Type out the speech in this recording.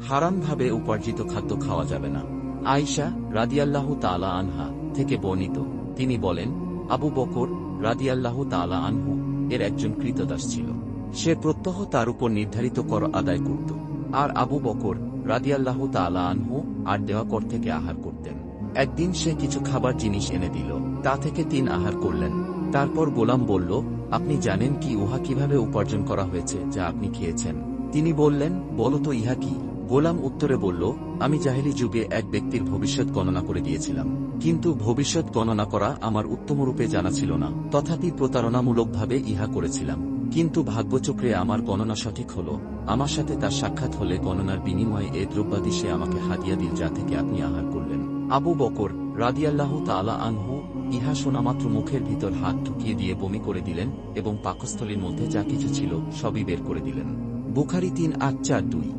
হারামভাবে উপার্জিত খাদ্য খাওয়া যাবে না। আয়েশা রাদিয়াল্লাহু তাআলা আনহা থেকে বর্ণিত, তিনি বলেন, আবু বকর রাদিয়াল্লাহু তাআলা আনহু এর একজন ক্রীতদাস ছিল। সে প্রত্যহ তার উপর নির্ধারিত কর আদায় করত, আর আবু বকর রাদিয়াল্লাহু তাআলা আনহু আর দেওয়া কর থেকে আহার করতেন। একদিন সে কিছু খাবার জিনিস এনে দিল, তা থেকে 3 আহার করলেন। তারপর গোলাম বলল, আপনি জানেন কি উহা কিভাবে উপার্জন করা হয়েছে যা আপনি খেয়েছেন? তিনি বললেন, বলো তো ইহা কি? গোলাম উত্তরে বলল, আমি জাহেলি যুগে এক ব্যক্তির ভবিষ্যৎ গণনা করে দিয়েছিলাম, কিন্তু ভবিষ্যৎ গণনা করা আমার উত্তমরূপে জানা ছিল না, তথাপি প্রতারণামূলকভাবে ইহা করেছিলাম। কিন্তু ভাগ্যচক্রে আমার গণনা সঠিক হল। আমার সাথে তার সাক্ষাৎ হলে গণনার বিনিময়ে এ দ্রব্যাদি সে আমাকে হাদিয়া দিল যা থেকে আপনি আহার করলেন। আবু বকর রাদিয়াল্লাহু তাআলা আনহু ইহা শোনামাত্র মুখের ভিতর হাত ঢুকিয়ে দিয়ে বমি করে দিলেন এবং পাকস্থলীর মধ্যে যা কিছু ছিল সবই বের করে দিলেন। বুখারী ৩৮42।